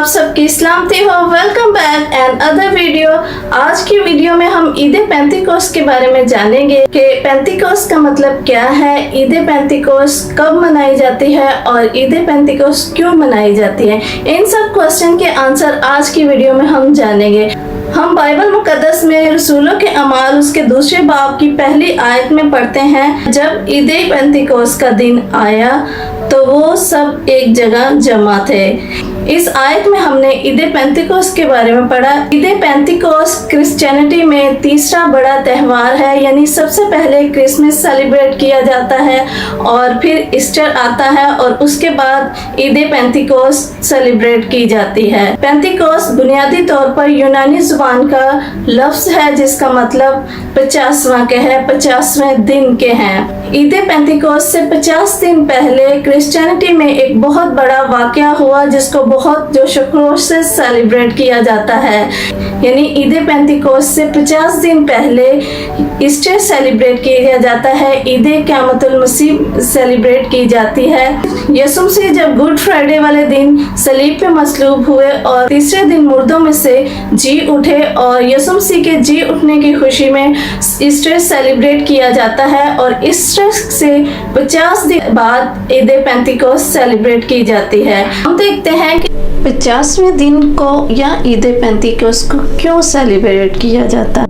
सबकी सलामती हो। Welcome back and other video. आज की वीडियो में हम ईद पेंतिकोस्त के बारे में जानेंगे कि पेंतिकोस्त का मतलब क्या है, ईद पेंतिकोस्त कब मनाई जाती है और ईद पेंतिकोस्त क्यों मनाई जाती है। इन सब क्वेश्चन के आंसर आज की वीडियो में हम जानेंगे। हम बाइबल मुकद्दस में रसूलों के अमाल उसके दूसरे बाब की पहली आयत में पढ़ते हैं, जब ईद पेंतिकोस्त का दिन आया तो वो सब एक जगह जमा थे। इस आयत में हमने ईद पेंतिकोस्त के बारे में पढ़ा। ईद पेंतिकोस्त क्रिश्चियनिटी में तीसरा बड़ा त्यौहार है, यानी सबसे पहले क्रिसमस सेलिब्रेट किया जाता है और फिर ईस्टर आता है और उसके बाद ईद पेंतिकोस्त सेलिब्रेट की जाती है। पेंतिकोस्त बुनियादी तौर पर यूनानी जुबान का लफ्ज है जिसका मतलब 50वां के है, 50वें दिन के हैं। ईद पेंतिकोस्त से 50 दिन पहले क्रिश्चियनिटी में एक बहुत बड़ा वाकया हुआ जिसको बहुत जोश खरोश से सेलिब्रेट किया जाता है। यानी ईद पेंतिकोस्त से 50 दिन पहले ईस्टर सेलिब्रेट किया जाता है, ईद क़यामतुल मसीह सेलिब्रेट की जाती है। यीशु मसीह जब गुड फ्राइडे वाले दिन सलीब पे मसलूब हुए और तीसरे दिन मुर्दों में से जी उठे और यीशु मसीह के जी उठने की खुशी में ईस्टर सेलिब्रेट किया जाता है और ईस्टर से 50 दिन बाद ईद पेंतिकोस्त सेलिब्रेट की जाती है। हम देखते हैं कि 50वें दिन को या ईद पेंतिकोस्त को क्यों सेलिब्रेट किया जाता है।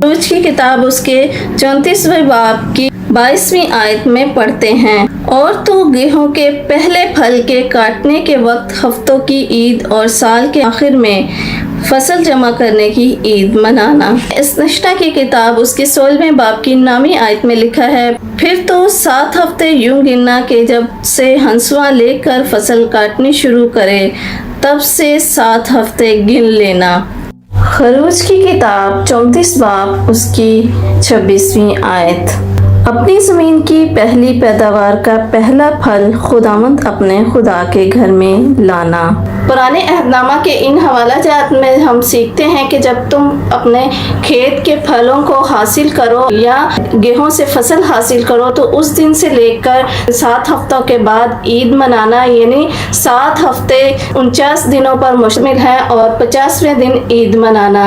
रोज की किताब उसके 34वें बाब की 22वीं आयत में पढ़ते हैं, और तो गेहूं के पहले फल के काटने के वक्त हफ्तों की ईद और साल के आखिर में फसल जमा करने की ईद मनाना। इस निष्ठा की किताब उसके 16वें बाब की 9वीं आयत में लिखा है, फिर तो 7 हफ्ते यूं गिनना कि जब से हंसुआ लेकर फसल काटनी शुरू करे तब से 7 हफ्ते गिन लेना। खरूज की किताब 34 बाब उसकी 26वीं आयत। अपनी ज़मीन की पहली पैदावार का पहला फल खुदावंद अपने खुदा के घर में लाना। पुराने अहदनामा के इन हवालाजात में हम सीखते हैं कि जब तुम अपने खेत के फलों को हासिल करो या गेहूं से फसल हासिल करो तो उस दिन से लेकर 7 हफ्तों के बाद ईद मनाना, यानी 7 हफ्ते 49 दिनों पर मुश्तमिल है और 50वें दिन ईद मनाना।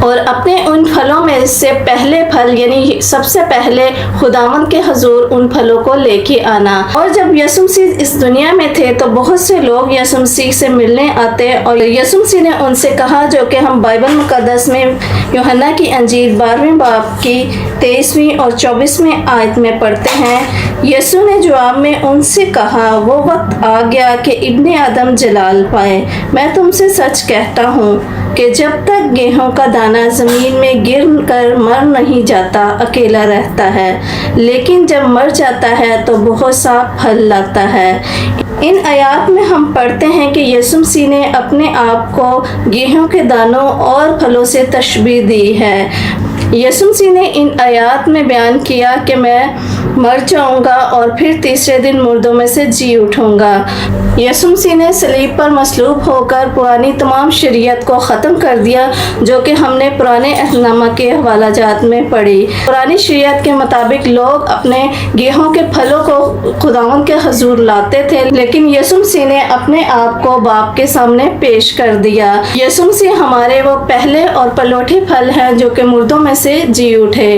और अपने उन फलों में से पहले फल यानी सबसे पहले खुदावंद के हुजूर उन फलों को लेके आना। और जब यीशु मसीह इस दुनिया में थे तो बहुत से लोग यीशु मसीह से मिलने आते और यीशु मसीह ने उनसे कहा, जो कि हम बाइबल मुकद्दस में यूहन्ना की अंजील 12वें बाब की 23वीं और 24वीं आयत में पढ़ते हैं। यीशु ने जवाब में उनसे कहा, वो वक्त आ गया कि इब्ने आदम जलाल पाए। मैं तुमसे सच कहता हूँ कि जब तक गेहूं का दाना ज़मीन में गिर कर मर नहीं जाता अकेला रहता है, लेकिन जब मर जाता है तो बहुत सा फल लाता है। इन आयात में हम पढ़ते हैं कि यीशु मसीह ने अपने आप को गेहूं के दानों और फलों से तशबीह दी है। यीशु मसीह ने इन आयात में बयान किया कि मैं मर जाऊंगा और फिर तीसरे दिन मुर्दों में से जी उठूंगा। यीशु मसीह ने सलीब पर मसलूब होकर पुरानी तमाम शरीयत को ख़त्म कर दिया, जो कि हमने पुराने अहदनामा के हवालाजात में पढ़ी। पुरानी शरीयत के मुताबिक लोग अपने गेहूं के फलों को खुदावंद के हुजूर लाते थे, लेकिन यीशु मसीह ने अपने आप को बाप के सामने पेश कर दिया। यीशु मसीह हमारे वो पहले और पलोठे फल हैं जो कि मुर्दों में से जी उठे।